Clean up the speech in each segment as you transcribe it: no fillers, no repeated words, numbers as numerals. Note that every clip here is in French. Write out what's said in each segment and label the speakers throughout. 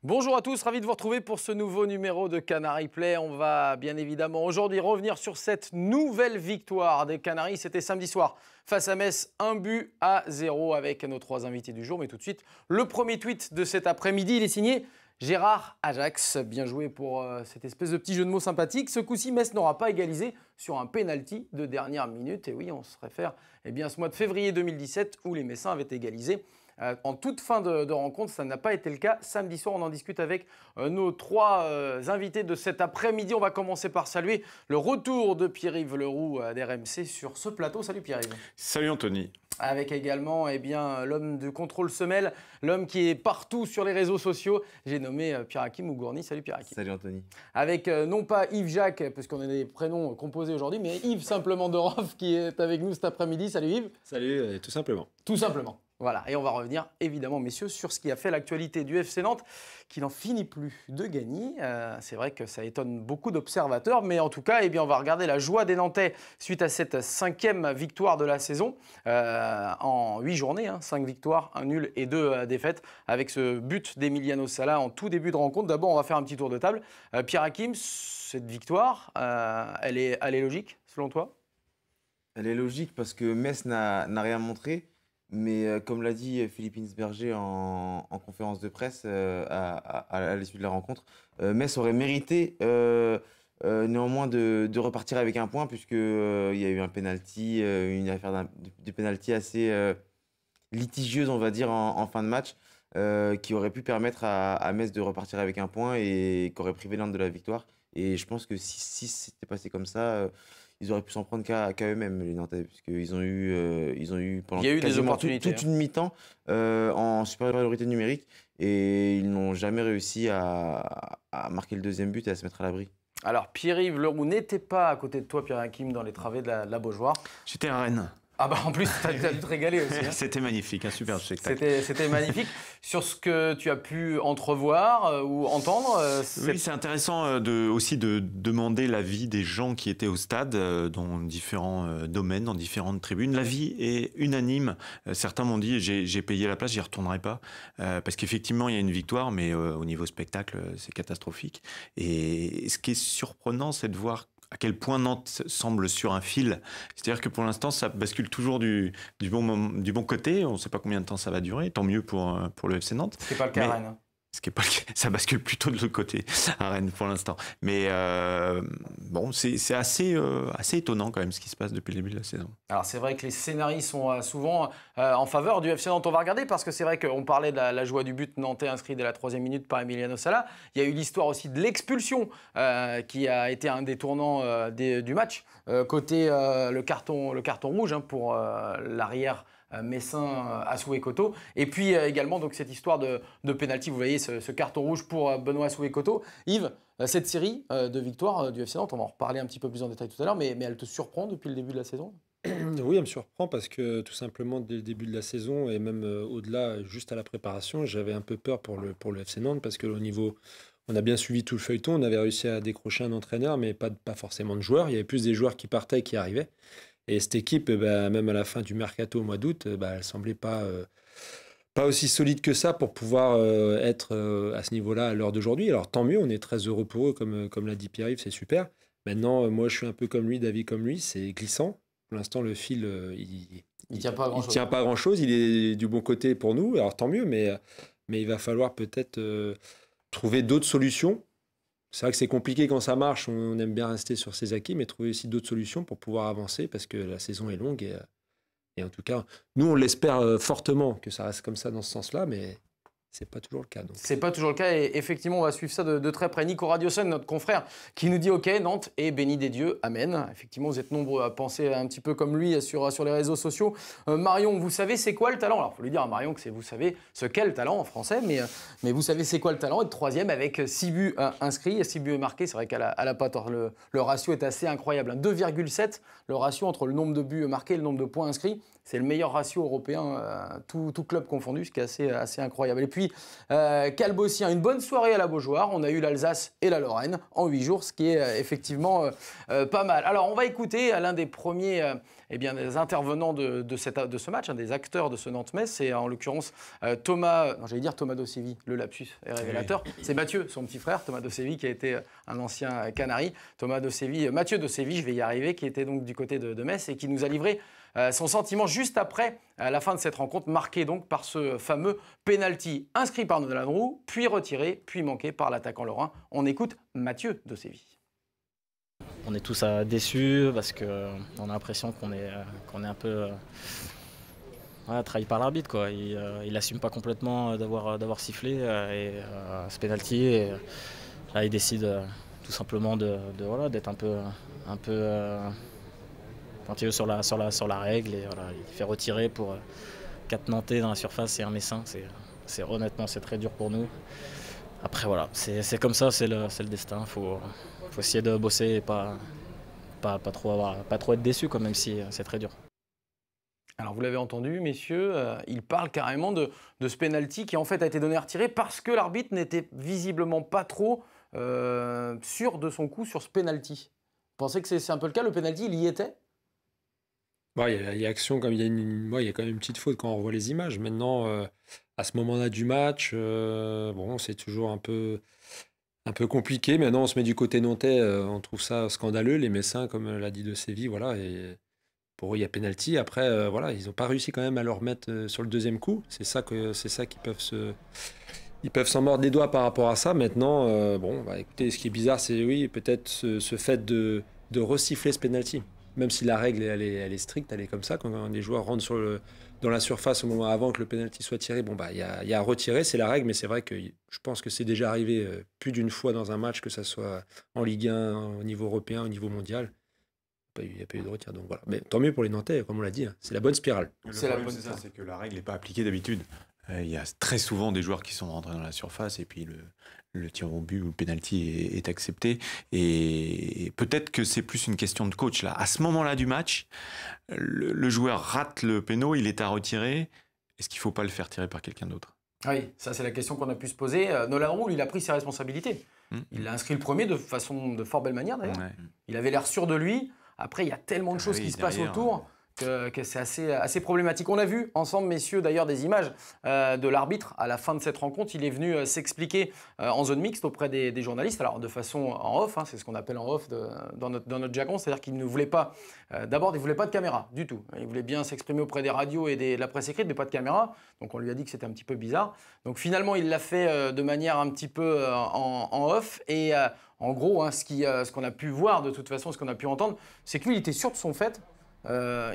Speaker 1: Bonjour à tous, ravi de vous retrouver pour ce nouveau numéro de Canaries Play. On va bien évidemment aujourd'hui revenir sur cette nouvelle victoire des Canaries. C'était samedi soir face à Metz, 1-0 avec nos trois invités du jour. Mais tout de suite, le premier tweet de cet après-midi, il est signé Gérard Ajax. Bien joué pour cette espèce de petit jeu de mots sympathique. Ce coup-ci, Metz n'aura pas égalisé sur un penalty de dernière minute. Et oui, on se réfère à ce mois de février 2017 où les Messins avaient égalisé. En toute fin de rencontre, ça n'a pas été le cas. Samedi soir, on en discute avec nos trois invités de cet après-midi. On va commencer par saluer le retour de Pierre-Yves Leroux d'RMC sur ce plateau. Salut Pierre-Yves.
Speaker 2: Salut Anthony.
Speaker 1: Avec également l'homme du contrôle semelle, l'homme qui est partout sur les réseaux sociaux. J'ai nommé Pierre-Hakim Ougourny. Salut Pierre-Hakim.
Speaker 3: Salut Anthony.
Speaker 1: Avec non pas Yves-Jacques, parce qu'on a des prénoms composés aujourd'hui, mais Yves simplement Dorov qui est avec nous cet après-midi. Salut Yves.
Speaker 4: Salut, tout simplement.
Speaker 1: Tout simplement. Voilà, et on va revenir évidemment, messieurs, sur ce qui a fait l'actualité du FC Nantes, qui n'en finit plus de gagner. C'est vrai que ça étonne beaucoup d'observateurs, mais en tout cas, on va regarder la joie des Nantais suite à cette 5e victoire de la saison en 8 journées. 5 victoires, 1 nul et 2 défaites, avec ce but d'Emiliano Sala en tout début de rencontre. D'abord, on va faire un petit tour de table. Pierre-Hakim, cette victoire, elle est logique, selon toi?
Speaker 3: Elle est logique parce que Metz n'a rien montré. Mais comme l'a dit Philippe Insberger en conférence de presse à l'issue de la rencontre, Metz aurait mérité néanmoins de repartir avec un point puisqu'il y a eu un penalty, une affaire de penalty assez litigieuse, on va dire, en fin de match, qui aurait pu permettre à Metz de repartir avec un point et qui aurait privé Nantes de la victoire. Et je pense que si c'était passé comme ça, ils auraient pu s'en prendre qu'à eux-mêmes, les Nantais, puisqu'ils ont eu pendant
Speaker 1: des opportunités,
Speaker 3: toute une mi-temps en supériorité numérique et ils n'ont jamais réussi à marquer le deuxième but et à se mettre à l'abri.
Speaker 1: Alors, Pierre-Yves Leroux n'était pas à côté de toi, Pierre-Hakim, dans les travées de la Beaujoire.
Speaker 2: J'étais à Rennes.
Speaker 1: Ah bah en plus, tu as dû te régaler aussi.
Speaker 2: C'était magnifique, un superbe spectacle.
Speaker 1: C'était magnifique. Sur ce que tu as pu entrevoir ou entendre
Speaker 2: Oui, c'est intéressant aussi de demander l'avis des gens qui étaient au stade dans différents domaines, dans différentes tribunes. L'avis est unanime. Certains m'ont dit j'ai payé la place, j'y retournerai pas. Parce qu'effectivement, il y a une victoire, mais au niveau spectacle, c'est catastrophique. Et ce qui est surprenant, c'est de voir à quel point Nantes semble sur un fil. C'est-à-dire que pour l'instant, ça bascule toujours du bon côté. On ne sait pas combien de temps ça va durer. Tant mieux pour le FC Nantes.
Speaker 1: Ce n'est pas le cas à Rennes.
Speaker 2: Ce qui est pas le cas, ça bascule plutôt de l'autre côté à Rennes pour l'instant. Mais bon, c'est assez étonnant quand même ce qui se passe depuis le début de la saison.
Speaker 1: Alors c'est vrai que les scénarios sont souvent en faveur du FC Nantes. On va regarder parce que c'est vrai qu'on parlait de la joie du but nantais inscrit dès la 3e minute par Emiliano Sala. Il y a eu l'histoire aussi de l'expulsion qui a été un des tournants du match. Côté le carton rouge pour l'arrière messin Assou Ekoto. Et puis également donc, cette histoire de pénalty, vous voyez ce carton rouge pour Benoît Assou Ekoto. Yves, cette série de victoires du FC Nantes, on va en reparler un petit peu plus en détail tout à l'heure, mais elle te surprend depuis le début de la saison?
Speaker 4: Oui, elle me surprend parce que tout simplement dès le début de la saison et même au-delà, juste à la préparation, j'avais un peu peur pour le FC Nantes parce que au niveau, on a bien suivi tout le feuilleton, on avait réussi à décrocher un entraîneur, mais pas forcément de joueurs. Il y avait plus des joueurs qui partaient et qui arrivaient. Et cette équipe, même à la fin du mercato au mois d'août, elle semblait pas aussi solide que ça pour pouvoir être à ce niveau-là à l'heure d'aujourd'hui. Alors tant mieux, on est très heureux pour eux, comme l'a dit Pierre-Yves, c'est super. Maintenant, moi je suis un peu comme lui, d'avis comme lui, c'est glissant. Pour l'instant, le fil, il tient pas à grand-chose. Il est du bon côté pour nous, alors tant mieux, mais il va falloir peut-être trouver d'autres solutions. C'est vrai que c'est compliqué quand ça marche, on aime bien rester sur ses acquis, mais trouver aussi d'autres solutions pour pouvoir avancer parce que la saison est longue et en tout cas, nous on l'espère fortement que ça reste comme ça dans ce sens-là, mais c'est pas toujours le cas.
Speaker 1: C'est pas toujours le cas et effectivement on va suivre ça de très près. Nico Radioson, notre confrère, qui nous dit ok, Nantes est béni des dieux, amen. Effectivement vous êtes nombreux à penser un petit peu comme lui sur les réseaux sociaux. Marion, vous savez c'est quoi le talent? Alors il faut lui dire à Marion que vous savez ce qu'est le talent en français, mais vous savez c'est quoi le talent? Être troisième avec 6 buts inscrits, 6 buts marqués, c'est vrai qu'elle a pas tort. Le ratio est assez incroyable, 2,7 le ratio entre le nombre de buts marqués et le nombre de points inscrits. C'est le meilleur ratio européen, tout club confondu, ce qui est assez incroyable. Et puis, Calbossien, une bonne soirée à la Beaujoire. On a eu l'Alsace et la Lorraine en 8 jours, ce qui est effectivement pas mal. Alors, on va écouter l'un des premiers eh bien, des intervenants de ce match, des acteurs de ce Nantes-Metz. C'est en l'occurrence Thomas Dossevi, le lapsus est révélateur. Oui. C'est Mathieu, son petit frère, Thomas Dossevi, qui a été un ancien Canari. Mathieu Dossevi, je vais y arriver, qui était donc du côté de Metz et qui nous a livré son sentiment juste après la fin de cette rencontre, marquée donc par ce fameux penalty inscrit par Nolan Roux, puis retiré, puis manqué par l'attaquant lorrain. On écoute Mathieu Dossevi.
Speaker 5: On est tous déçus parce qu'on a l'impression qu'on est un peu trahi par l'arbitre, quoi. Il n'assume pas complètement d'avoir sifflé ce penalty. Et, là, il décide tout simplement d'être un peu pointilleux sur la règle. Et voilà, il fait retirer pour 4 Nantais dans la surface et un Messin. Honnêtement, c'est très dur pour nous. Après, voilà, c'est comme ça, c'est le destin. Il faut essayer de bosser et pas trop être déçu, même si c'est très dur.
Speaker 1: Alors, vous l'avez entendu, messieurs, il parle carrément de ce penalty qui, en fait, a été donné à retirer parce que l'arbitre n'était visiblement pas trop sûr de son coup sur ce penalty. Vous pensez que c'est un peu le cas? Le penalty, il y était?
Speaker 4: Il y a action, il y a quand même une petite faute quand on revoit les images. Maintenant, à ce moment-là du match, c'est toujours un peu compliqué. Maintenant, on se met du côté nantais, on trouve ça scandaleux. Les Messins, comme l'a dit Dossevi, voilà, et pour eux, il y a pénalty. Après, ils n'ont pas réussi quand même à le remettre sur le deuxième coup. C'est ça qu'ils peuvent s'en mordre les doigts par rapport à ça. Maintenant, écoutez, ce qui est bizarre, c'est peut-être ce fait de resiffler ce pénalty. Même si la règle elle est stricte, elle est comme ça. Quand les joueurs rentrent dans la surface au moment avant que le pénalty soit tiré, il y a à retirer, c'est la règle. Mais c'est vrai que je pense que c'est déjà arrivé plus d'une fois dans un match, que ça soit en Ligue 1, au niveau européen, au niveau mondial. Il n'y a pas eu de retire. Donc voilà. Mais tant mieux pour les Nantais, comme on l'a dit. C'est la bonne spirale.
Speaker 2: C'est que la règle n'est pas appliquée d'habitude. Il y a très souvent des joueurs qui sont rentrés dans la surface et puis le tir au but ou le penalty est accepté. Et peut-être que c'est plus une question de coach. Là. À ce moment-là du match, le joueur rate le péno, il est à retirer. Est-ce qu'il ne faut pas le faire tirer par quelqu'un d'autre?
Speaker 1: Oui, ça c'est la question qu'on a pu se poser. Nolan Roux, il a pris ses responsabilités. Il l'a inscrit le premier de fort belle manière d'ailleurs. Ouais. Il avait l'air sûr de lui. Après, il y a tellement de choses qui se passent autour que c'est assez problématique. On a vu ensemble, messieurs, d'ailleurs, des images de l'arbitre à la fin de cette rencontre. Il est venu s'expliquer en zone mixte auprès des journalistes, alors de façon en off, c'est ce qu'on appelle en off dans notre jargon, c'est-à-dire qu'il ne voulait pas, d'abord, il ne voulait pas de caméra du tout. Il voulait bien s'exprimer auprès des radios et de la presse écrite, mais pas de caméra. Donc on lui a dit que c'était un petit peu bizarre. Donc finalement, il l'a fait de manière un petit peu en off. Et en gros, ce qu'on a pu voir de toute façon, ce qu'on a pu entendre, c'est que lui, il était sûr de son fait.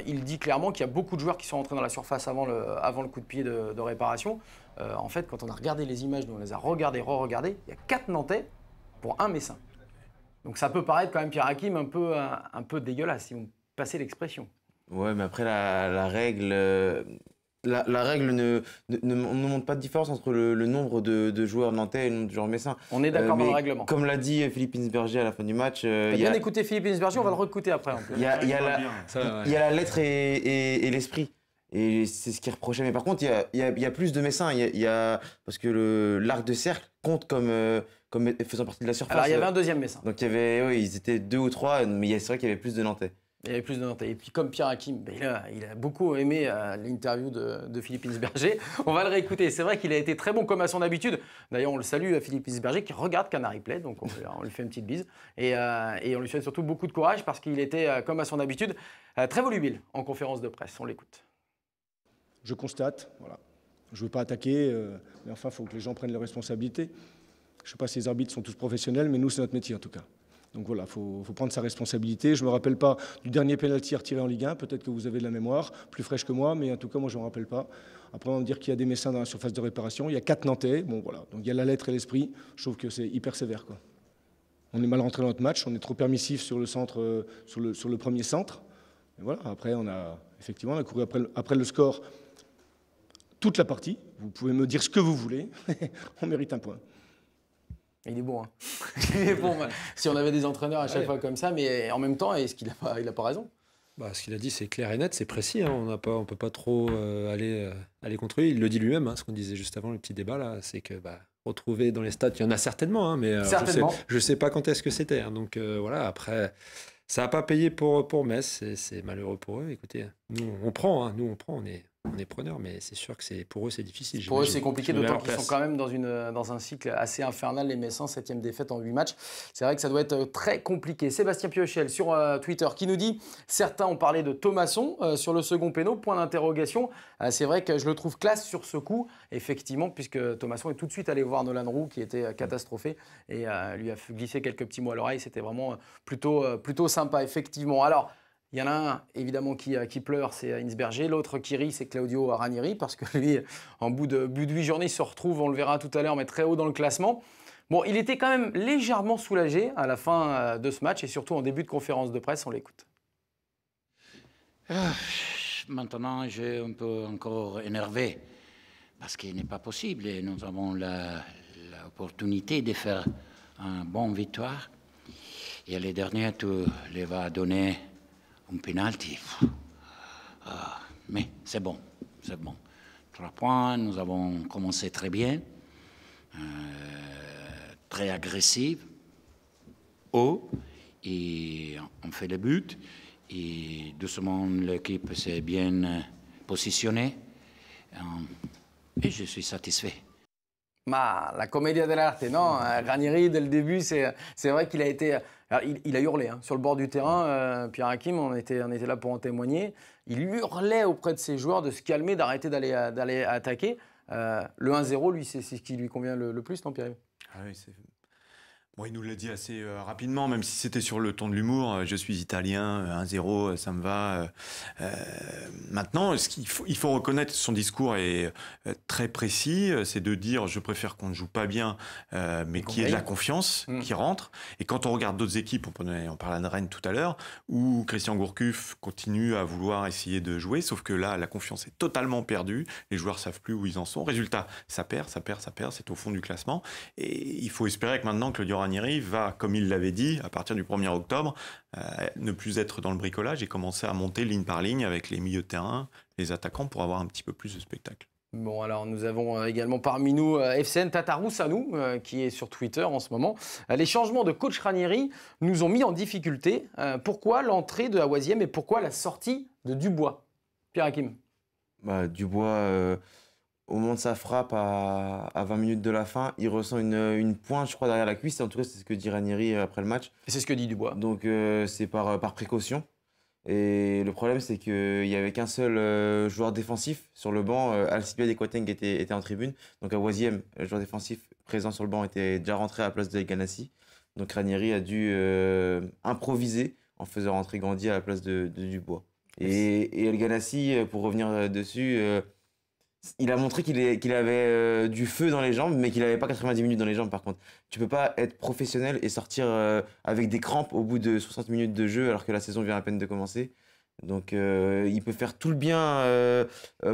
Speaker 1: Il dit clairement qu'il y a beaucoup de joueurs qui sont rentrés dans la surface avant le coup de pied de réparation. En fait, quand on a regardé les images, nous on les a regardées, re-regardées, il y a 4 Nantais pour un Messin. Donc ça peut paraître quand même, Pierre Hakim, un peu dégueulasse, si vous me passez l'expression.
Speaker 3: Ouais, mais après la règle... La règle ne montre pas de différence entre le nombre de joueurs nantais et le nombre de joueurs messins.
Speaker 1: On est d'accord dans le règlement.
Speaker 3: Comme l'a dit Philippe Insberger à la fin du match...
Speaker 1: T'as bien écouté Philippe Insberger, on va le réécouter après.
Speaker 3: Il y a la lettre et l'esprit. Et c'est ce qu'il reprochait. Mais par contre, il y a plus de messins. Parce que l'arc de cercle compte comme faisant partie de la surface.
Speaker 1: Alors, il y avait un deuxième messin.
Speaker 3: Donc, ils étaient 2 ou 3, mais c'est vrai qu'il y avait plus de nantais.
Speaker 1: Il y avait plus de Nantais. Et puis comme Pierre Hakim, il a beaucoup aimé l'interview de Philippe Insberger. On va le réécouter. C'est vrai qu'il a été très bon comme à son habitude. D'ailleurs, on le salue, Philippe Insberger, qui regarde Canary Play. Donc on lui fait une petite bise. Et on lui souhaite surtout beaucoup de courage parce qu'il était, comme à son habitude, très volubile en conférence de presse. On l'écoute.
Speaker 6: Je constate, voilà. Je ne veux pas attaquer, mais enfin, il faut que les gens prennent leurs responsabilités. Je ne sais pas si les arbitres sont tous professionnels, mais nous, c'est notre métier en tout cas. Donc voilà, il faut prendre sa responsabilité. Je ne me rappelle pas du dernier pénalty retiré en Ligue 1. Peut-être que vous avez de la mémoire, plus fraîche que moi, mais en tout cas, moi, je ne me rappelle pas. Après, on va me dire qu'il y a des Messins dans la surface de réparation. Il y a 4 Nantais. Bon, voilà. Donc il y a la lettre et l'esprit. Je trouve que c'est hyper sévère, quoi. On est mal rentré dans notre match. On est trop permissif sur le centre, sur le premier centre. Et voilà. Après, on a couru après le score toute la partie. Vous pouvez me dire ce que vous voulez. On mérite un point.
Speaker 1: Il est bon, Il est bon. Si on avait des entraîneurs à chaque fois comme ça, mais en même temps, est-ce qu'il n'a pas raison?
Speaker 4: Ce qu'il a dit, c'est clair et net, c'est précis. On ne peut pas trop aller contre lui. Il le dit lui-même, ce qu'on disait juste avant, le petit débat, là, c'est que retrouver dans les stats, il y en a certainement, mais je ne sais pas quand est-ce que c'était. Donc voilà, après, Ça n'a pas payé pour Metz, c'est malheureux pour eux. Écoutez, nous on prend, on est preneurs, mais c'est sûr que pour eux c'est difficile.
Speaker 1: Pour eux c'est compliqué, d'autant qu'ils sont quand même dans un cycle assez infernal, les Messins, 7e défaite en 8 matchs. C'est vrai que ça doit être très compliqué. Sébastien Piochel sur Twitter qui nous dit « Certains ont parlé de Thomasson sur le second péno, point d'interrogation. C'est vrai que je le trouve classe sur ce coup, effectivement, puisque Thomasson est tout de suite allé voir Nolan Roux qui était catastrophé et lui a glissé quelques petits mots à l'oreille. C'était vraiment plutôt sympa, effectivement. Alors, il y en a un, évidemment, qui pleure, c'est Hinsberger. L'autre qui rit, c'est Claudio Ranieri, parce que lui, en bout de 8 journées, il se retrouve, on le verra tout à l'heure, mais très haut dans le classement. Bon, il était quand même légèrement soulagé à la fin de ce match, et surtout en début de conférence de presse, on l'écoute.
Speaker 7: Maintenant, j'ai un peu encore énervé, parce qu'il n'est pas possible, et nous avons l'opportunité de faire une bonne victoire. Et les derniers, tu les vas donner un penalty. Mais c'est bon, c'est bon. 3 points, nous avons commencé très bien, très agressif, haut, et on fait le but. Et doucement, l'équipe s'est bien positionnée. Et je suis satisfait.
Speaker 1: La commedia dell'arte, non? Ranieri, dès le début, c'est vrai qu'il a été... Alors, il a hurlé sur le bord du terrain. Pierre Hakim, on était là pour en témoigner. Il hurlait auprès de ses joueurs de se calmer, d'arrêter d'aller attaquer. Le 1-0, lui, c'est ce qui lui convient le plus, non, Pierre?
Speaker 2: Oui, bon, il nous l'a dit assez rapidement, même si c'était sur le ton de l'humour. Je suis italien, 1-0, ça me va. Maintenant, il faut reconnaître, son discours est très précis. C'est de dire, je préfère qu'on ne joue pas bien, mais qu'il y ait de la confiance qui rentre. Et quand on regarde d'autres équipes, on parlait de Rennes tout à l'heure, où Christian Gourcuff continue à vouloir essayer de jouer, sauf que là, la confiance est totalement perdue. Les joueurs ne savent plus où ils en sont. Résultat, ça perd. C'est au fond du classement. Et il faut espérer que maintenant, Claudio Ranieri va, comme il l'avait dit, à partir du 1er octobre, ne plus être dans le bricolage et commencer à monter ligne par ligne avec les milieux de terrain, les attaquants, pour avoir un petit peu plus de spectacle.
Speaker 1: Bon, alors nous avons également parmi nous FCN Tatarou-Sanou qui est sur Twitter en ce moment. Les changements de coach Ranieri nous ont mis en difficulté. Pourquoi l'entrée de Awaziem et pourquoi la sortie de Dubois? Pierre Hakim.
Speaker 3: Dubois, au moment de sa frappe à 20 minutes de la fin, il ressent une pointe, je crois, derrière la cuisse. En tout cas, c'est ce que dit Ranieri après le match.
Speaker 1: Et c'est ce que dit Dubois.
Speaker 3: Donc c'est par précaution. Et le problème, c'est qu'il n'y avait qu'un seul joueur défensif sur le banc. Alcibiade et Kouateng étaient en tribune. Donc Awaziem, le joueur défensif présent sur le banc, était déjà rentré à la place de El Ghanassi. Donc Ranieri a dû improviser en faisant rentrer Gandhi à la place de Dubois. Et El Ghanassi, pour revenir dessus, il a montré qu'il avait du feu dans les jambes, mais qu'il n'avait pas 90 minutes dans les jambes, par contre. Tu peux pas être professionnel et sortir avec des crampes au bout de 60 minutes de jeu, alors que la saison vient à peine de commencer. Donc, il peut faire tout le bien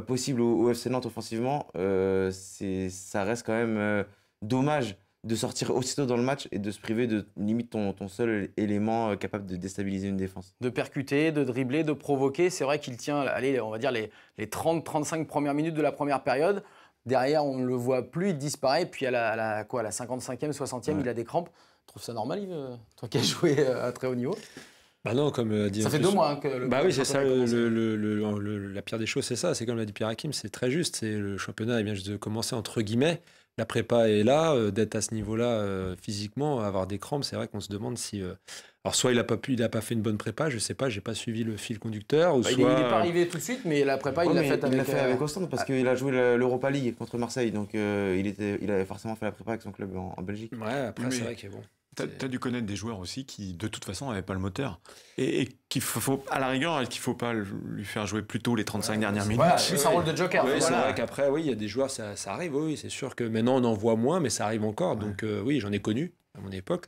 Speaker 3: possible au FC Nantes offensivement. Ça reste quand même dommage de sortir aussitôt dans le match et de se priver de limite ton seul élément capable de déstabiliser une défense.
Speaker 1: De percuter, de dribbler, de provoquer. C'est vrai qu'il tient, allez, on va dire les 30-35 premières minutes de la première période. Derrière, on ne le voit plus, il disparaît. Puis à la 55e, 60e, il a des crampes. Tu trouves ça normal, Yves, toi qui as joué à très haut niveau?
Speaker 4: Bah non, comme dit.
Speaker 1: Ça fait 2 mois que le.
Speaker 4: Bah oui, c'est ça. La pire des choses, c'est ça. C'est comme l'a dit Pierre Hakim, c'est très juste. C'est le championnat, il vient juste de commencer entre guillemets. La prépa est là, d'être à ce niveau-là physiquement, avoir des crampes, c'est vrai qu'on se demande si. Alors soit il n'a pas fait une bonne prépa, je sais pas, j'ai pas suivi le fil conducteur, ou soit.
Speaker 1: Il n'est pas arrivé tout de suite, mais la prépa il l'a faite avec.
Speaker 3: Il l'a fait avec Ostende parce qu'il a joué l'Europa League contre Marseille, donc il avait forcément fait la prépa avec son club en Belgique.
Speaker 4: Ouais, après c'est vrai que bon.
Speaker 2: T'as dû connaître des joueurs aussi qui, de toute façon, n'avaient pas le moteur. Et qu'il faut, à la rigueur, qu'il ne faut pas lui faire jouer plus tôt les 35 dernières minutes.
Speaker 1: Voilà, c'est un rôle de joker.
Speaker 4: Oui,
Speaker 1: voilà.
Speaker 4: C'est vrai qu'après, oui, il y a des joueurs, ça arrive, oui, c'est sûr que maintenant on en voit moins, mais ça arrive encore. Donc oui, j'en ai connu à mon époque.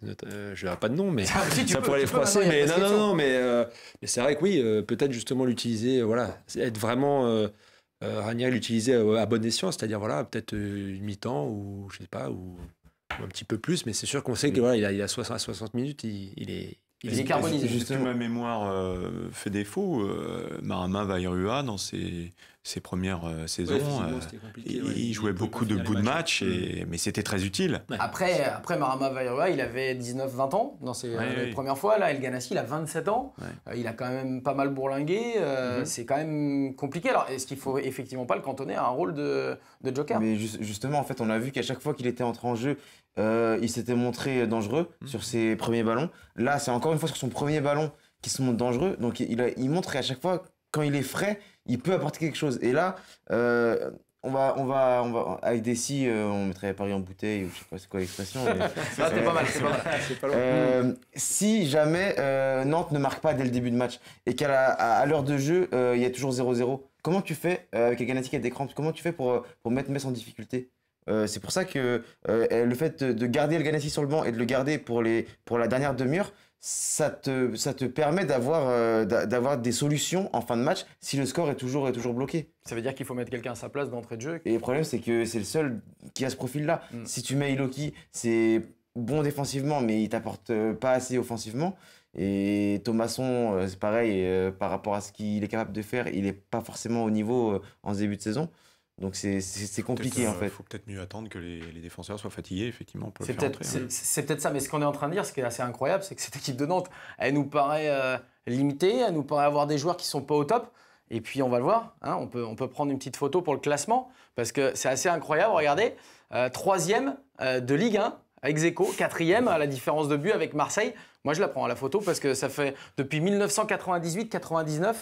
Speaker 4: Je n'aurai pas de nom, mais ça pourrait les froisser. Mais non, mais c'est vrai que oui, peut-être justement l'utiliser, voilà, être vraiment. Ranieri l'utiliser à bon escient, c'est-à-dire voilà, peut-être une mi-temps ou je sais pas, ou un petit peu plus, mais c'est sûr qu'on sait que voilà, il a 60 minutes, il est
Speaker 1: carbonisé.
Speaker 2: Justement, ma mémoire fait défaut. Marama Vairua, dans ses premières saisons.
Speaker 4: physiquement, c'était compliqué, ouais.
Speaker 2: Il jouait
Speaker 4: Il pouvait
Speaker 2: beaucoup
Speaker 4: pas
Speaker 2: de
Speaker 4: finir
Speaker 2: bouts
Speaker 4: les
Speaker 2: de
Speaker 4: matchs.
Speaker 2: match, mais c'était très utile.
Speaker 4: Ouais.
Speaker 1: Après Marama Vairua, il avait 19-20 ans dans ses les premières fois. Là, El Ganassi, il a 27 ans.
Speaker 2: Ouais.
Speaker 1: Il a quand même pas mal bourlingué. C'est quand même compliqué. Alors, est-ce qu'il faut effectivement pas le cantonner à un rôle de joker?
Speaker 3: Mais justement, en fait, on a vu qu'à chaque fois qu'il était entré en jeu, il s'était montré dangereux sur ses premiers ballons. Là, c'est encore une fois sur son premier ballon qu'il se montre dangereux. Donc, il montre qu'à chaque fois, quand il est frais, il peut apporter quelque chose. Et là, on va avec des si, on mettrait Paris en bouteille, ou je sais pas c'est quoi l'expression. Mais,
Speaker 1: C'était pas mal, c'est pas mal.
Speaker 4: C'est pas loin.
Speaker 3: si jamais Nantes ne marque pas dès le début de match et à l'heure de jeu, il y a toujours 0-0, comment tu fais avec El Ganassi qui a des crampes? Comment tu fais pour mettre Metz en difficulté? C'est pour ça que le fait de garder El Ganassi sur le banc et de le garder pour la dernière demi-heure, ça te permet d'avoir des solutions en fin de match si le score est toujours bloqué.
Speaker 1: Ça veut dire qu'il faut mettre quelqu'un à sa place d'entrée de jeu.
Speaker 3: Et le problème, c'est que c'est le seul qui a ce profil-là. Si tu mets Iloki, c'est bon défensivement, mais il t'apporte pas assez offensivement. Et Thomasson, c'est pareil, par rapport à ce qu'il est capable de faire, il n'est pas forcément au niveau en ce début de saison. Donc c'est compliqué en fait.
Speaker 2: Il faut peut-être mieux attendre que les défenseurs soient fatigués, effectivement, pour le
Speaker 1: C'est
Speaker 2: faire
Speaker 1: peut-être
Speaker 2: entrer.
Speaker 1: c'est peut-être ça, mais ce qu'on est en train de dire, ce qui est assez incroyable, c'est que cette équipe de Nantes, elle nous paraît limitée, elle nous paraît avoir des joueurs qui sont pas au top. Et puis on va le voir, hein, on peut prendre une petite photo pour le classement, parce que c'est assez incroyable, regardez, 3e de Ligue 1, ex aequo, 4e à la différence de but avec Marseille. Moi, je la prends à la photo parce que ça fait depuis 1998-99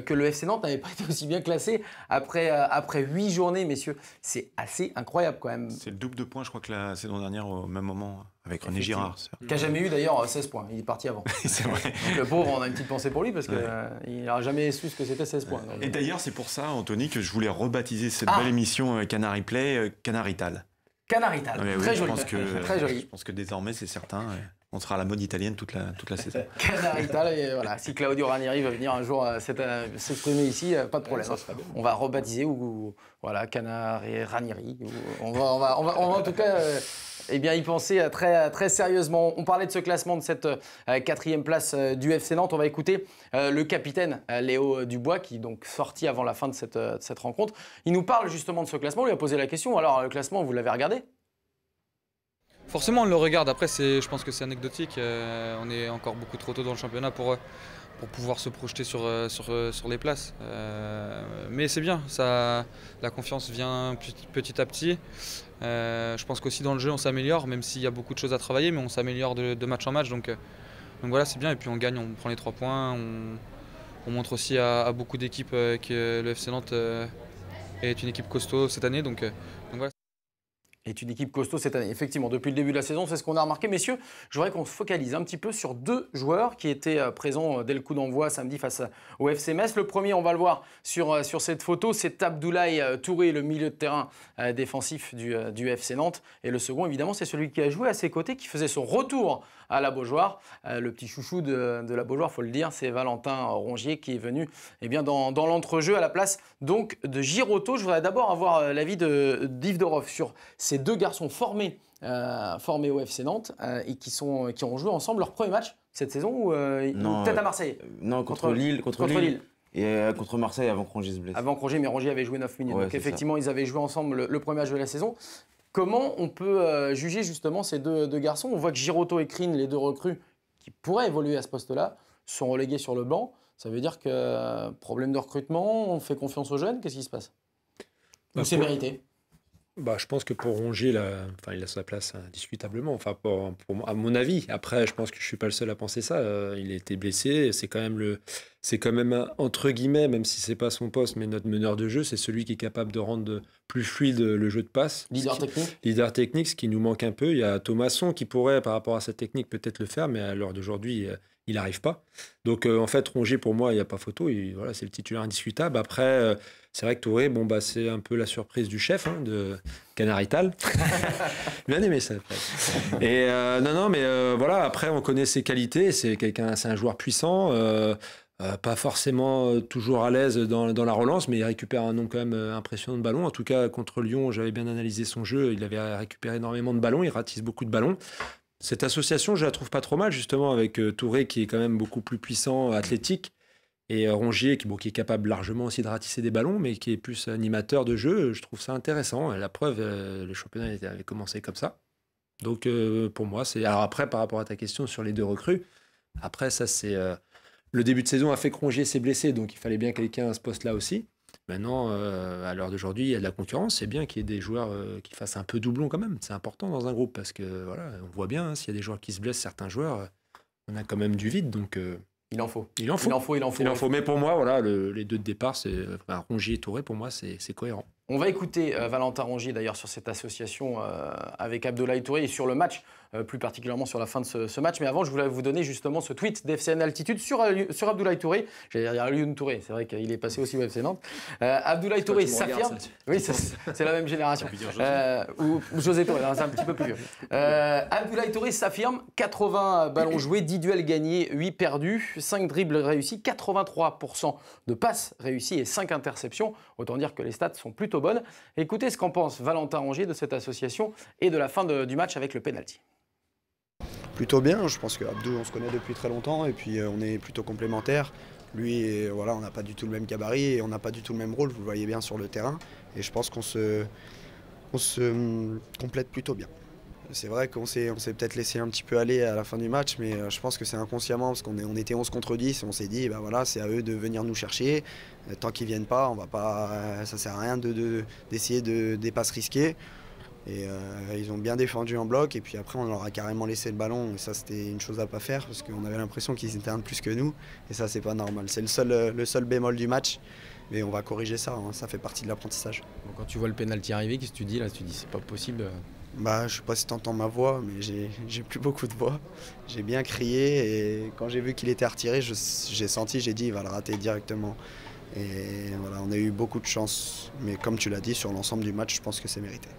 Speaker 1: que le FC Nantes n'avait pas été aussi bien classé après 8 journées, messieurs. C'est assez incroyable quand même.
Speaker 2: C'est le double de points, je crois, que la saison dernière au même moment, avec René Girard.
Speaker 1: Qui n'a jamais eu d'ailleurs 16 points. Il est parti avant.
Speaker 2: C'est vrai.
Speaker 1: Donc, le pauvre, on a une petite pensée pour lui parce qu'il n'aura jamais su ce que c'était 16 points.
Speaker 2: Et d'ailleurs, c'est pour ça, Anthony, que je voulais rebaptiser cette belle émission Canary Play Canarital.
Speaker 1: Canarital, très joli. Très joli.
Speaker 2: Je pense que désormais, c'est certain. On sera à la mode italienne toute la saison.
Speaker 1: Canarital, et voilà. Si Claudio Ranieri veut venir un jour s'exprimer ici, pas de problème. On va rebaptiser ou voilà, Canari Ranieri. On va en tout cas y penser très, très sérieusement. On parlait de ce classement de cette 4e place du FC Nantes. On va écouter le capitaine Léo Dubois qui est donc sorti avant la fin de cette rencontre. Il nous parle justement de ce classement. On lui a posé la question. Alors le classement, vous l'avez regardé ?
Speaker 8: Forcément, on le regarde. Après, je pense que c'est anecdotique. On est encore beaucoup trop tôt dans le championnat pour pouvoir se projeter sur les places. Mais c'est bien. La confiance vient petit à petit. Je pense qu'aussi dans le jeu, on s'améliore, même s'il y a beaucoup de choses à travailler, mais on s'améliore de match en match. Donc voilà, c'est bien. Et puis on gagne, on prend les 3 points. On montre aussi à beaucoup d'équipes que le FC Nantes est une équipe costaud cette année. Donc voilà.
Speaker 1: Est une équipe costaud cette année. Effectivement, depuis le début de la saison, c'est ce qu'on a remarqué. Messieurs, je voudrais qu'on se focalise un petit peu sur 2 joueurs qui étaient présents dès le coup d'envoi samedi face au FC Metz. Le premier, on va le voir sur cette photo, c'est Abdoulaye Touré, le milieu de terrain défensif du FC Nantes. Et le second, évidemment, c'est celui qui a joué à ses côtés, qui faisait son retour à la Beaujoire. Le petit chouchou de la Beaujoire, il faut le dire, c'est Valentin Rongier qui est venu dans l'entrejeu à la place donc, de Girotto. Je voudrais d'abord avoir l'avis d'Yves Doroff sur ces 2 garçons formés au FC Nantes et qui ont joué ensemble leur premier match cette saison ou peut-être à Marseille.
Speaker 3: Non, contre Lille. Et contre Marseille avant que Rongier se blesse.
Speaker 1: Avant que Rongier, mais Rongier avait joué 9 minutes.
Speaker 3: Ouais,
Speaker 1: donc effectivement, ils avaient joué ensemble le premier match de la saison. Comment on peut juger justement ces deux garçons? On voit que Girotto et Krine, les 2 recrues qui pourraient évoluer à ce poste-là, sont relégués sur le banc. Ça veut dire que problème de recrutement, on fait confiance aux jeunes, qu'est-ce qui se passe? Ou c'est mérité?
Speaker 4: Je pense que pour Rongier, il a sa place indiscutablement. Enfin, à mon avis. Après, je pense que je suis pas le seul à penser ça. Il a été blessé. C'est quand même entre guillemets, même si c'est pas son poste, mais notre meneur de jeu, c'est celui qui est capable de rendre plus fluide le jeu de passe.
Speaker 1: Leader technique.
Speaker 4: Leader technique, ce qui nous manque un peu. Il y a Thomasson qui pourrait, par rapport à sa technique, peut-être le faire, mais à l'heure d'aujourd'hui, il n'arrive pas. Donc, en fait, Rongier, pour moi, il n'y a pas photo. Voilà, c'est le titulaire indiscutable. Après, c'est vrai que Touré, c'est un peu la surprise du chef de Canarital. Bien aimé ça. Et voilà, après, on connaît ses qualités. C'est un joueur puissant. Pas forcément toujours à l'aise dans la relance, mais il récupère un nombre quand même impressionnant de ballons. En tout cas, contre Lyon, j'avais bien analysé son jeu. Il avait récupéré énormément de ballons. Il ratisse beaucoup de ballons. Cette association, je la trouve pas trop mal, justement, avec Touré, qui est quand même beaucoup plus puissant, athlétique, Et Rongier, qui est capable largement aussi de ratisser des ballons, mais qui est plus animateur de jeu, je trouve ça intéressant. Et la preuve, le championnat avait commencé comme ça. Donc pour moi, c'est... Alors après, par rapport à ta question sur les deux recrues, après ça c'est... Le début de saison a fait que Rongier s'est blessé, donc il fallait bien quelqu'un à ce poste-là aussi. Maintenant, à l'heure d'aujourd'hui, il y a de la concurrence. C'est bien qu'il y ait des joueurs qui fassent un peu doublon quand même. C'est important dans un groupe parce que voilà, on voit bien, s'il y a des joueurs qui se blessent, certains joueurs, on a quand même du vide. Donc
Speaker 1: il en faut.
Speaker 4: Il en faut. Mais pour moi, voilà, les deux de départ, c'est Rongier et Touré. Pour moi, c'est cohérent.
Speaker 1: On va écouter Valentin Rongier d'ailleurs sur cette association avec Abdoulaye Touré et sur le match, plus particulièrement sur la fin de ce match. Mais avant, je voulais vous donner justement ce tweet d'FCN Altitude sur Abdoulaye Touré. J'allais dire Alioune Touré, c'est vrai qu'il est passé aussi au FC Nantes. Abdoulaye Touré s'affirme. Oui, c'est la même génération. Ou José Touré, c'est un petit peu plus vieux. Abdoulaye Touré s'affirme, 80 ballons joués, 10 duels gagnés, 8 perdus, 5 dribbles réussis, 83% de passes réussies et 5 interceptions. Autant dire que les stats sont plutôt bonne. Écoutez ce qu'en pense Valentin Rongier de cette association et de la fin du match avec le penalty.
Speaker 9: Plutôt bien, je pense qu'Abdou on se connaît depuis très longtemps et puis on est plutôt complémentaires. Lui, voilà, on n'a pas du tout le même gabarit et on n'a pas du tout le même rôle, vous le voyez bien sur le terrain. Et je pense qu'on se complète plutôt bien. C'est vrai qu'on s'est peut-être laissé un petit peu aller à la fin du match, mais je pense que c'est inconsciemment, parce qu'on était 11 contre 10, on s'est dit, voilà, c'est à eux de venir nous chercher. Tant qu'ils ne viennent pas, on va pas, ça ne sert à rien d'essayer des passes risquées. Et ils ont bien défendu en bloc, et puis après on leur a carrément laissé le ballon, et ça c'était une chose à ne pas faire, parce qu'on avait l'impression qu'ils étaient un de plus que nous, et ça c'est pas normal. C'est le seul bémol du match. Mais on va corriger ça, hein, ça fait partie de l'apprentissage.
Speaker 1: Quand tu vois le pénalty arriver, qu'est-ce que tu dis là? Tu dis c'est pas possible.
Speaker 9: Je sais pas si tu entends ma voix, mais j'ai plus beaucoup de voix. J'ai bien crié et quand j'ai vu qu'il était retiré, j'ai senti, j'ai dit il va le rater directement. Et voilà, on a eu beaucoup de chance. Mais comme tu l'as dit, sur l'ensemble du match, je pense que c'est mérité.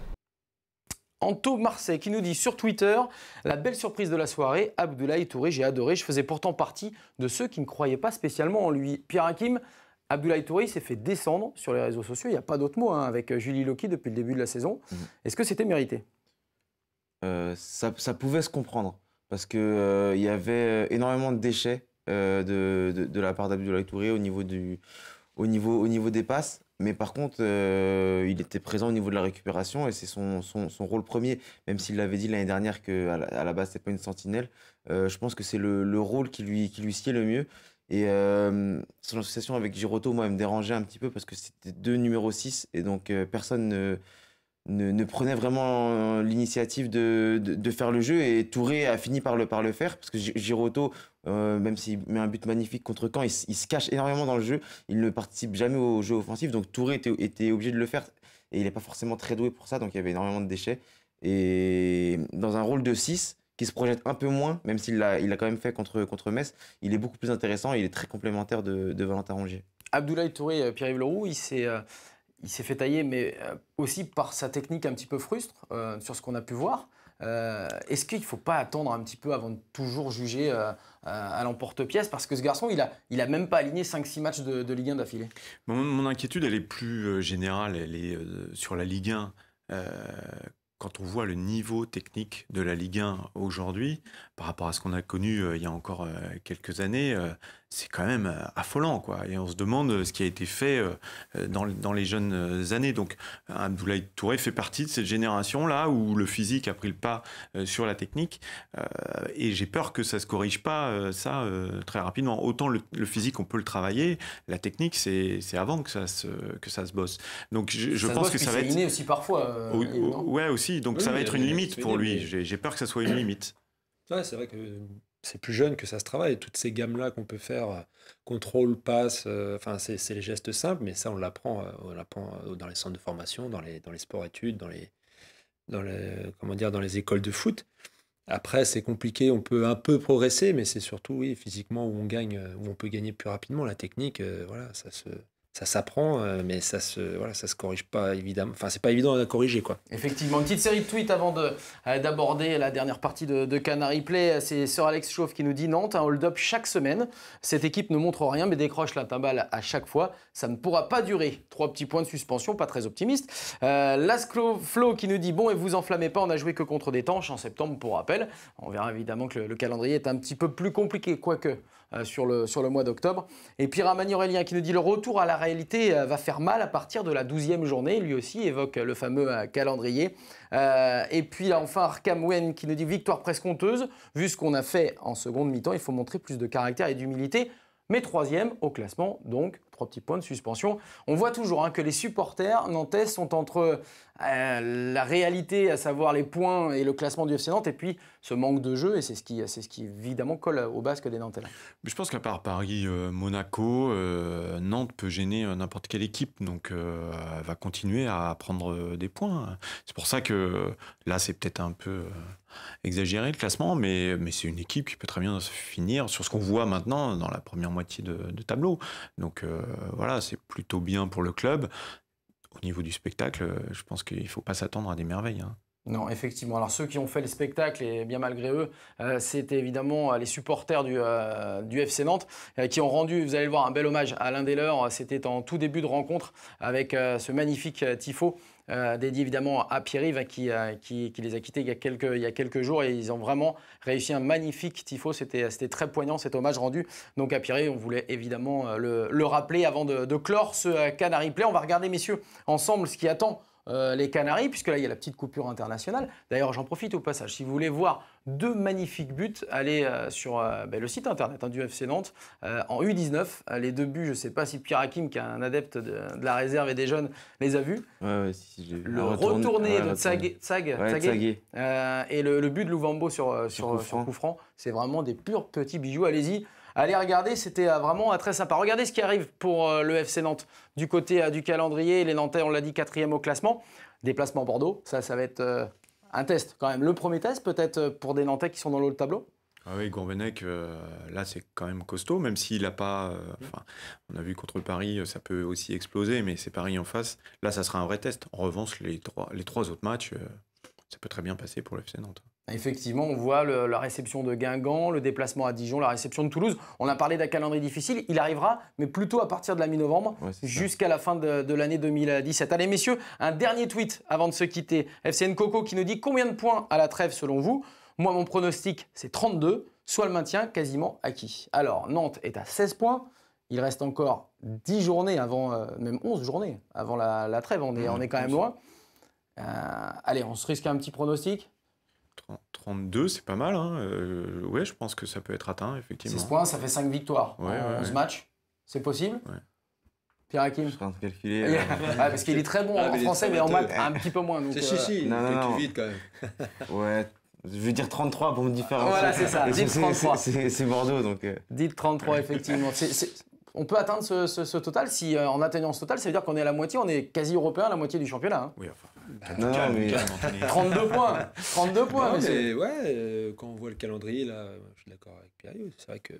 Speaker 1: Anto Marseille qui nous dit sur Twitter, la belle surprise de la soirée, Abdoulaye Touré, j'ai adoré, je faisais pourtant partie de ceux qui ne croyaient pas spécialement en lui. Pierre Hakim, Abdoulaye Touré s'est fait descendre sur les réseaux sociaux, il n'y a pas d'autre mot, avec Julie Loki depuis le début de la saison. Est-ce que c'était mérité?
Speaker 3: Ça pouvait se comprendre, parce qu'il y avait énormément de déchets de la part d'Abdoulaye Touré au niveau des passes. Mais par contre, il était présent au niveau de la récupération et c'est son rôle premier, même s'il l'avait dit l'année dernière qu'à la base, ce n'était pas une sentinelle. Je pense que c'est le rôle qui lui sied le mieux. Et son association avec Giroto, moi, elle me dérangeait un petit peu parce que c'était deux numéros 6 et donc personne ne prenait vraiment l'initiative de faire le jeu. Et Touré a fini par le faire parce que Giroto, même s'il met un but magnifique contre Caen, il se cache énormément dans le jeu. Il ne participe jamais au jeu offensif. Donc Touré était obligé de le faire et il n'est pas forcément très doué pour ça. Donc il y avait énormément de déchets. Et dans un rôle de 6, qui se projette un peu moins, même s'il l'a quand même fait contre Metz, il est beaucoup plus intéressant et il est très complémentaire de Valentin Rongier.
Speaker 1: Abdoulaye Touré, Pierre-Yves Leroux, il s'est fait tailler, mais aussi par sa technique un petit peu frustre, sur ce qu'on a pu voir. Est-ce qu'il ne faut pas attendre un petit peu avant de toujours juger à l'emporte-pièce? Parce que ce garçon, il a même pas aligné 5-6 matchs de Ligue 1 d'affilée.
Speaker 2: Mon inquiétude, elle est plus générale, elle est sur la Ligue 1. Quand on voit le niveau technique de la Ligue 1 aujourd'hui, par rapport à ce qu'on a connu il y a encore quelques années, c'est quand même affolant, quoi. Et on se demande ce qui a été fait dans les jeunes années. Donc Abdoulaye Touré fait partie de cette génération-là où le physique a pris le pas sur la technique. Et j'ai peur que ça ne se corrige pas, très rapidement. Autant le physique, on peut le travailler. La technique, c'est avant que ça se bosse. Donc je pense que ça va être...
Speaker 1: inné aussi parfois.
Speaker 2: Ouais, aussi. Donc ça va être une limite pour lui. J'ai peur que ça soit une limite.
Speaker 4: Ouais, c'est vrai que c'est plus jeune que ça se travaille. Toutes ces gammes-là qu'on peut faire, contrôle, passe, c'est les gestes simples, mais ça, on l'apprend dans les centres de formation, dans les sports-études, dans les écoles de foot. Après, c'est compliqué, on peut un peu progresser, mais c'est surtout, oui, physiquement, où on peut gagner plus rapidement. La technique, ça s'apprend, mais ça se corrige pas évidemment. Enfin, c'est pas évident à corriger, quoi.
Speaker 1: Effectivement, une petite série de tweets avant d'aborder la dernière partie de Canary Play. C'est Sir Alex Chauve qui nous dit Nantes, un hold-up chaque semaine. Cette équipe ne montre rien, mais décroche la timbale à chaque fois. Ça ne pourra pas durer. 3 petits points de suspension, pas très optimiste. Lasclo Flo qui nous dit bon, et vous enflammez pas, on a joué que contre des tanches en septembre, pour rappel. On verra évidemment que le calendrier est un petit peu plus compliqué, quoique. sur le mois d'octobre. Et puis Ramani Aurélien qui nous dit le retour à la réalité va faire mal à partir de la 12e journée. Lui aussi évoque le fameux calendrier. Et puis enfin Arkham Wen qui nous dit victoire presque honteuse. Vu ce qu'on a fait en seconde mi-temps, il faut montrer plus de caractère et d'humilité. Mais 3e au classement, donc 3 petits points de suspension. On voit toujours que les supporters nantais sont entre la réalité, à savoir les points et le classement du FC Nantes, et puis ce manque de jeu, et c'est ce qui évidemment colle au basque des Nantais.
Speaker 2: Mais je pense qu'à part Paris, Monaco, Nantes peut gêner n'importe quelle équipe, donc elle va continuer à prendre des points. C'est pour ça que là, c'est peut-être un peu exagéré le classement, mais c'est une équipe qui peut très bien se finir sur ce qu'on voit maintenant dans la première moitié de tableau. Donc voilà, c'est plutôt bien pour le club. Au niveau du spectacle, je pense qu'il ne faut pas s'attendre à des merveilles.
Speaker 1: Non, effectivement. Alors ceux qui ont fait le spectacle, et bien malgré eux, c'était évidemment les supporters du FC Nantes qui ont rendu, vous allez le voir, un bel hommage à l'un des leurs. C'était en tout début de rencontre avec ce magnifique tifo dédié évidemment à Pierre-Yves qui les a quittés il y a quelques jours, et ils ont vraiment réussi un magnifique tifo. C'était très poignant cet hommage rendu donc à Pierre-Yves. On voulait évidemment le rappeler avant de clore ce Canary Play. On va regarder, messieurs, ensemble ce qui attend les Canaries, puisque là il y a la petite coupure internationale. D'ailleurs, j'en profite au passage, si vous voulez voir 2 magnifiques buts, allez sur le site internet du FC Nantes en U19. Les 2 buts, je ne sais pas si Pierre Hakim, qui est un adepte de la réserve et des jeunes, les a vus.
Speaker 3: Ouais, si, j'ai vu.
Speaker 1: Le retourné de Tsagé et le but de Louvambo sur coup franc, c'est vraiment des purs petits bijoux. Allez regarder, c'était vraiment très sympa. Regardez ce qui arrive pour le FC Nantes du côté du calendrier. Les Nantais, on l'a dit, 4e au classement. Déplacement Bordeaux, ça va être un test quand même. Le premier test peut-être pour des Nantais qui sont dans le haut de tableau.
Speaker 2: Ah oui, Gourvenec, là c'est quand même costaud, même s'il n'a pas... on a vu contre Paris, ça peut aussi exploser, mais c'est Paris en face. Là, ça sera un vrai test. En revanche, les trois autres matchs, ça peut très bien passer pour le FC Nantes.
Speaker 1: Effectivement, on voit la réception de Guingamp, le déplacement à Dijon, la réception de Toulouse. On a parlé d'un calendrier difficile. Il arrivera, mais plutôt à partir de la mi-novembre, jusqu'à la fin de l'année 2017. Allez, messieurs, un dernier tweet avant de se quitter. FCN Coco qui nous dit combien de points à la trêve selon vous? Moi, mon pronostic, c'est 32, soit le maintien quasiment acquis. Alors, Nantes est à 16 points. Il reste encore 10 journées avant, même 11 journées avant la trêve. On est quand même loin. Allez, on se risque un petit pronostic.
Speaker 2: 32, c'est pas mal. Ouais, je pense que ça peut être atteint, effectivement.
Speaker 1: 6 points, ça fait 5 victoires en 11 matchs. C'est possible? Pierre Hakim?
Speaker 3: Je suis en train de calculer.
Speaker 1: Parce qu'il est très bon en français, mais en maths, un petit peu moins.
Speaker 4: C'est chichi,
Speaker 3: non.
Speaker 4: Vite quand même.
Speaker 3: Ouais, je vais dire 33 pour me différencier.
Speaker 1: Voilà, c'est ça, dites 33.
Speaker 3: C'est Bordeaux, donc...
Speaker 1: Dites 33, effectivement. On peut atteindre ce total. Si en atteignant ce total, ça veut dire qu'on est à la moitié, on est quasi européen à la moitié du championnat.
Speaker 2: Oui, enfin...
Speaker 3: mais...
Speaker 1: 32 points. 32 points.
Speaker 4: Non, mais ouais, quand on voit le calendrier, là, je suis d'accord avec Pierre. C'est vrai que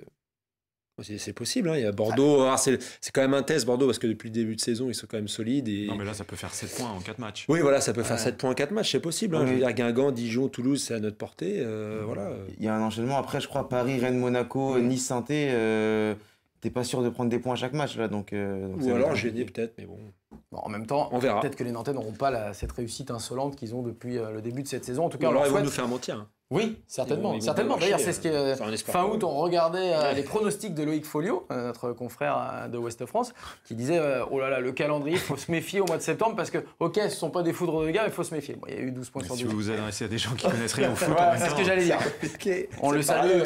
Speaker 4: c'est possible. Il y a Bordeaux. Alors c'est quand même un test, Bordeaux, parce que depuis le début de saison, ils sont quand même solides.
Speaker 2: Non, mais là, ça peut faire 7 points en 4 matchs.
Speaker 4: Oui, voilà, ça peut faire 7 points en 4 matchs, c'est possible. Je veux dire, Guingamp, Dijon, Toulouse, c'est à notre portée. Voilà. Il
Speaker 3: y a un enchaînement. Après, je crois, Paris, Rennes, Monaco, Nice, Saint-Étienne. T'es pas sûr de prendre des points à chaque match, là. Donc
Speaker 4: ou alors gêné, peut-être, mais bon.
Speaker 1: En même temps,
Speaker 4: on verra.
Speaker 1: Peut-être que les Nantais n'auront pas cette réussite insolente qu'ils ont depuis le début de cette saison. En tout cas,
Speaker 4: alors ils vont nous faire mentir.
Speaker 1: Oui, certainement. D'ailleurs, c'est ce que fin août, on regardait les pronostics de Loïc Folio, notre confrère de Ouest France, qui disait oh là là, le calendrier, il faut se méfier au mois de septembre parce que, ok, ce ne sont pas des foudres de gars, mais il faut se méfier. Bon, il y a eu 12 points sur 12.
Speaker 2: Si vous vous adressez à des gens qui connaissent rien au foot,
Speaker 1: c'est ce que j'allais dire. On le salue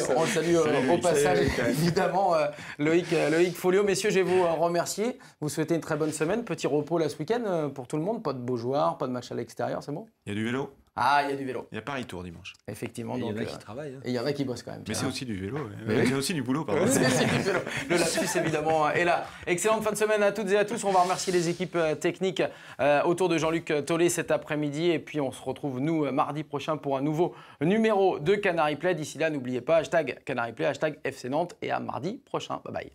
Speaker 1: au passage, évidemment, Loïc Folio. Messieurs, je vais vous remercier. Vous souhaitez une très bonne semaine. Petit repos là ce week-end pour tout le monde. Pas de Beaujoire, pas de match à l'extérieur, c'est bon?
Speaker 2: Il y a du vélo.
Speaker 1: Ah, il y a du vélo.
Speaker 2: Il y a Paris-Tour dimanche.
Speaker 1: Effectivement.
Speaker 4: Il y en a qui travaillent.
Speaker 1: Et il y en a qui bossent quand même.
Speaker 2: Mais c'est aussi du vélo. C'est aussi du boulot, pardon.
Speaker 1: C'est du vélo. Le lapsus, évidemment, est là. Excellente fin de semaine à toutes et à tous. On va remercier les équipes techniques autour de Jean-Luc Tollet cet après-midi. Et puis, on se retrouve, nous, mardi prochain pour un nouveau numéro de Canary Play. D'ici là, n'oubliez pas, hashtag Canary Play, hashtag FC Nantes. Et à mardi prochain. Bye bye.